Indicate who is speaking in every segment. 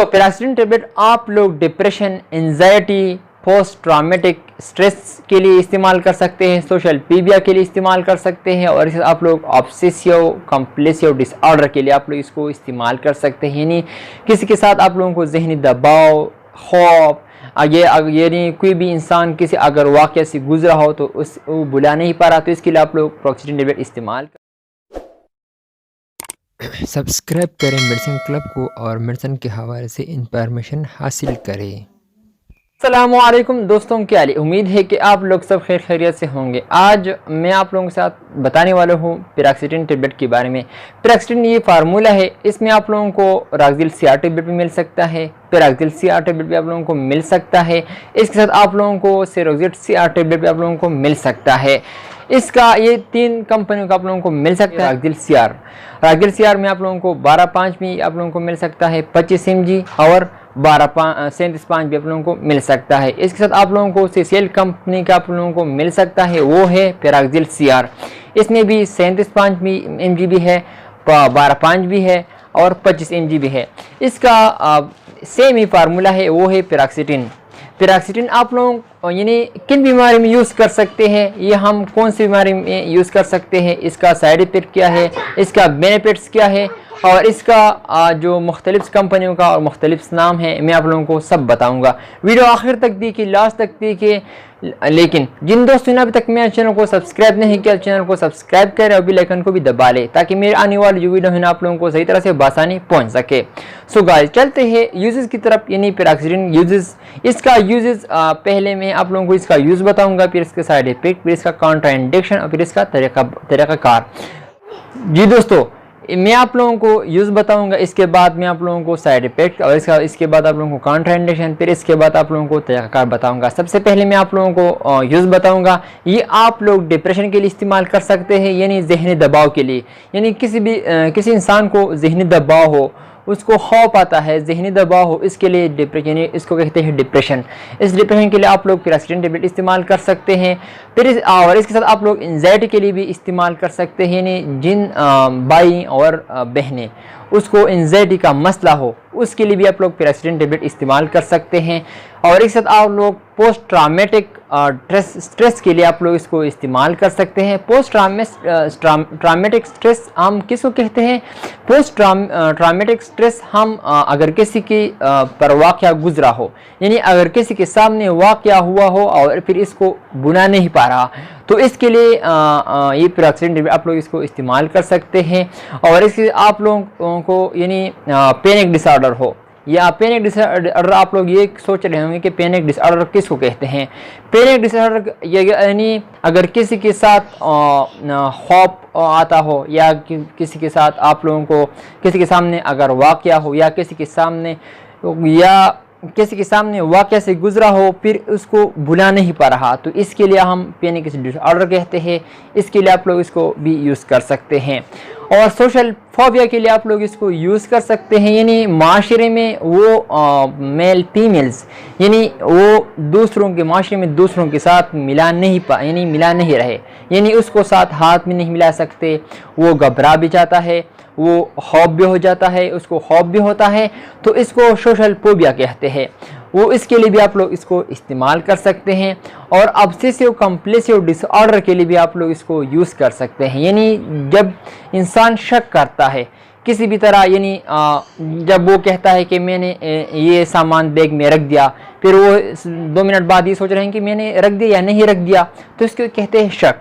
Speaker 1: तो paracetamol tablet आप लोग depression, anxiety, post traumatic stress के लिए इस्तेमाल कर सकते हैं, सोशल पीबिया के लिए इस्तेमाल कर सकते हैं, और इसे आप लोग ऑब्सेसिव कंपल्सिव डिसऑर्डर के लिए आप लोग इसको इस्तेमाल कर सकते हैं। यानी किसी के साथ आप लोगों को जहनी दबाव, खौफ, यानी कोई भी इंसान किसी अगर वाक़या से गुजरा हो तो वो बुला नहीं पा रहा, तो इसके लिए आप लोग पैरासिटामोल टेबलेट इस्तेमाल
Speaker 2: सब्सक्राइब करें मेडिसिन क्लब को और मेडिसिन के हवाले से इंफॉर्मेशन हासिल करें।
Speaker 1: अस्सलामुअलैकुम दोस्तों, क्या हाल है? उम्मीद है कि आप लोग सब खैर खैरियत से होंगे। आज मैं आप लोगों के साथ बताने वाला हूँ पैरासिटामोल टेबलेट के बारे में। पैरासिटामोल ये फार्मूला है, इसमें आप लोगों को राक्सिल CR टेबलेट भी मिल सकता है, पैराक्सिल CR टेबलेट भी आप लोगों को मिल सकता है। इसके साथ आप लोगों को सेरोक्सिड CR टेबलेट भी आप लोगों को मिल सकता है। इसका ये 3 कंपनियों का आप लोगों को मिल सकता है। राक्सिल CR में आप लोगों को 12-5 में आप लोगों को मिल सकता है 25 mg, और 37.5 भी आप लोगों को मिल सकता है। इसके साथ आप लोगों को CCL कंपनी का आप लोगों को मिल सकता है, वो है पैराक्सिल CR। इसमें भी 37.5 mg भी है, 12.5 भी है और 25 mg भी है। इसका सेम ही फार्मूला है, वो है पैरासिटामोल आप लोग यानी किन बीमारी में यूज़ कर सकते हैं, ये हम कौन सी बीमारी में यूज़ कर सकते हैं, इसका साइड इफ़ेक्ट क्या है, इसका बेनिफिट्स क्या है, और इसका जो मुख्तलिफ कंपनियों का और मुख्तलिफ नाम है, मैं आप लोगों को सब बताऊंगा। वीडियो आखिर तक देखिए, लास्ट तक देखिए। लेकिन जिन दोस्तों ने अभी तक मेरे चैनल को सब्सक्राइब नहीं किया, चैनल को सब्सक्राइब करें और बेल आइकन को भी दबा लें, ताकि मेरे आने वाली जो वीडियो है ना आप लोगों को सही तरह से बासानी पहुंच सके। सो गाइस, चलते हैं यूजेस की तरफ, यानी पैरासिटामोल यूजेस। इसका यूजेस पहले मैं आप लोगों को इसका यूज़ बताऊँगा, फिर इसके साइड इफेक्ट, फिर इसका काउंटर इंडिकेशन और फिर इसका तरीक़ाकार। जी दोस्तों, मैं आप लोगों को यूज़ बताऊंगा, इसके बाद मैं आप लोगों को साइड इफेक्ट, और इसके बाद आप लोगों को कॉन्ट्राइंडिकेशन, फिर इसके बाद आप लोगों को तरीक़ाकार बताऊंगा। सबसे पहले मैं आप लोगों को यूज़ बताऊंगा। ये आप लोग डिप्रेशन के लिए इस्तेमाल कर सकते हैं, यानी जहनी दबाव के लिए। यानी किसी इंसान को जहनी दबाव हो, उसको खौफ आता है, जहनी दबाव हो, इसके लिए डिप्रेशन, इसको कहते हैं डिप्रेशन। इस डिप्रेशन के लिए आप लोग पैरासिटामोल टेबलेट इस्तेमाल कर सकते हैं। फिर और इसके साथ आप लोग एंजाइटी के लिए भी इस्तेमाल कर सकते हैं। यानी जिन भाई और बहनें उसको एंजाइटी का मसला हो, उसके लिए भी आप लोग पैरासिटामोल टेबलेट इस्तेमाल कर सकते हैं। और इसके साथ आप लोग पोस्ट ट्रामेटिक स्ट्रेस के लिए आप लोग इसको इस्तेमाल कर सकते हैं। पोस्ट ट्रामेटिक स्ट्रेस हम किसको कहते हैं? पोस्ट ट्रामेटिक स्ट्रेस हम अगर किसी की पर वाक़या गुजरा हो, यानी अगर किसी के सामने वाक़या हुआ हो और फिर इसको बुला नहीं पा रहा, तो इसके लिए ये पैरासिटामोल आप लोग इसको इस्तेमाल कर सकते हैं। और इसके आप लोगों को यानी पैनिक डिसऑर्डर हो, या पैनिक डिसऑर्डर, आप लोग ये सोच रहे होंगे कि पैनिक डिसऑर्डर किसको कहते हैं। पैनिक डिसऑर्डर यानी अगर किसी के साथ खौफ आता हो, या किसी के साथ आप लोगों को किसी के सामने अगर वाक़या हो, या किसी के सामने वाक़या से गुजरा हो, फिर उसको भुला नहीं पा रहा, तो इसके लिए हम पैनिक डिसऑर्डर कहते हैं। इसके लिए आप लोग इसको भी यूज़ कर सकते हैं। और सोशल फोबिया के लिए आप लोग इसको यूज़ कर सकते हैं, यानी माशरे में वो मेल फीमेल्स, यानी वो दूसरों के माशरे में दूसरों के साथ मिला नहीं रहे, यानी उसको साथ हाथ में नहीं मिला सकते, वो घबरा भी जाता है, वो खौफ भी हो जाता है, उसको खौफ भी होता है, तो इसको सोशल फोबिया कहते हैं। वो इसके लिए भी आप लोग इसको इस्तेमाल कर सकते हैं। और ऑब्सेसिव कंपल्सिव डिसऑर्डर के लिए भी आप लोग इसको यूज़ कर सकते हैं। यानी जब इंसान शक करता है किसी भी तरह, यानी जब वो कहता है कि मैंने ये सामान बैग में रख दिया, फिर वो 2 मिनट बाद ये सोच रहे हैं कि मैंने रख दिया या नहीं रख दिया, तो इसको कहते हैं शक।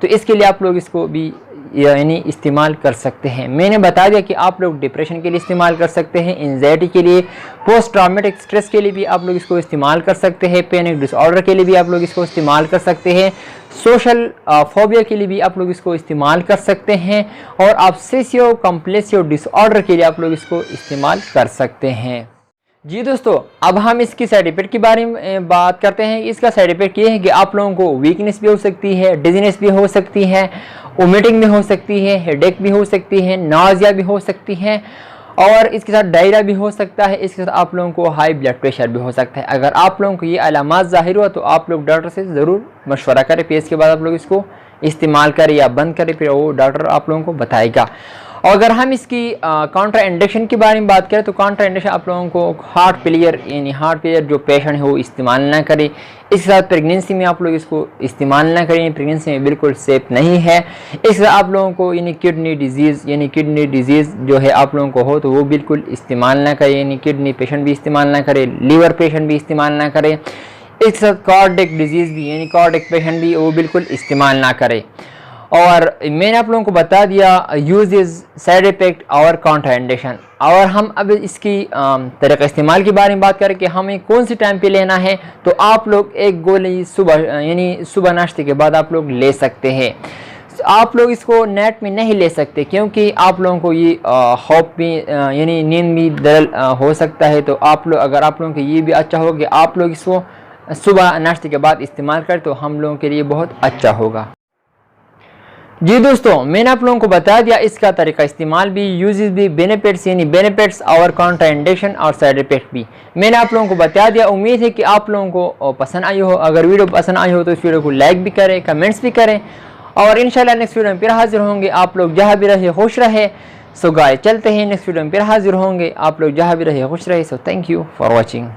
Speaker 1: तो इसके लिए आप लोग इसको भी यानी इस्तेमाल कर सकते हैं। मैंने बता दिया कि आप लोग डिप्रेशन के लिए इस्तेमाल कर सकते हैं, एंजाइटी के लिए, पोस्ट ट्रॉमेटिक स्ट्रेस के लिए भी आप लोग इसको इस्तेमाल कर सकते हैं, पैनिक डिसऑर्डर के लिए भी आप लोग इसको इस्तेमाल कर सकते हैं, सोशल फोबिया के लिए भी आप लोग इसको इस्तेमाल कर सकते हैं, और ऑब्सेसिव कंपल्सिव डिसऑर्डर के लिए आप लोग इसको इस्तेमाल कर सकते हैं। जी दोस्तों, अब हम इसकी साइड इफेक्ट के बारे में बात करते हैं। इसका साइड इफेक्ट ये है कि आप लोगों को वीकनेस भी हो सकती है, डिजीनेस भी हो सकती है, वोमिटिंग भी हो सकती है, हेडेक भी हो सकती है, नाज़िया भी हो सकती है, और इसके साथ डायरिया भी हो सकता है। इसके साथ आप लोगों को हाई ब्लड प्रेशर भी हो सकता है। अगर आप लोगों को ये अलामात ज़ाहिर हुआ तो आप लोग डॉक्टर से ज़रूर मशवरा करें, फिर इसके बाद आप लोग इसको इस्तेमाल करें या बंद करें, फिर वो डॉक्टर आप लोगों को बताएगा। और अगर हम इसकी काउंटर इंडिकेशन के बारे में बात करें तो काउंटर इंडिकेशन आप लोगों को हार्ट फेलियर यानी हार्ट फेलियर जो पेशेंट है वो इस्तेमाल ना करें। इसके साथ प्रेगनेंसी में आप लोग इसको इस्तेमाल ना करें, प्रेगनेंसी में बिल्कुल सेफ नहीं है। इसके साथ आप लोगों को यानी किडनी डिजीज़ जो है आप लोगों को हो तो वो बिल्कुल इस्तेमाल ना करें, यानी किडनी पेशेंट भी इस्तेमाल ना करें, लीवर पेशेंट भी इस्तेमाल ना करें। इसके साथ कार्डियक डिजीज़ भी यानी कार्डियक पेशेंट भी वो बिल्कुल इस्तेमाल ना करें। और मैंने आप लोगों को बता दिया यूजेस, साइड इफ़ेक्ट और काउंटर इंडिकेशन। और हम अब इसकी तरीक़ा इस्तेमाल के बारे में बात करें कि हमें कौन सी टाइम पे लेना है, तो आप लोग एक गोली सुबह यानी सुबह नाश्ते के बाद आप लोग ले सकते हैं। आप लोग इसको नेट में नहीं ले सकते क्योंकि आप लोगों को ये खौफ भी यानी नींद भी दरल हो सकता है। तो आप लोग अगर आप लोगों को ये भी अच्छा हो कि आप लोग इसको सुबह नाश्ते के बाद इस्तेमाल करें तो हम लोगों के लिए बहुत अच्छा होगा। जी दोस्तों, मैंने आप लोगों को बता दिया इसका तरीका इस्तेमाल भी, यूजेस भी, बेनिफिट्स यानी बेनिफिट्स और काउंटर इंडिकेशन और साइड इफेक्ट भी मैंने आप लोगों को बता दिया। उम्मीद है कि आप लोगों को पसंद आई हो। अगर वीडियो पसंद आई हो तो इस वीडियो को लाइक भी करें, कमेंट्स भी करें और इंशाल्लाह नेक्स्ट वीडियो में फिर हाजिर होंगे। आप लोग जहाँ भी रहे खुश रहे। सो गाइस चलते हैं, नेक्स्ट वीडियो में फिर हाजिर होंगे। आप लोग जहाँ भी रहे खुश रहे। So thank you for watching.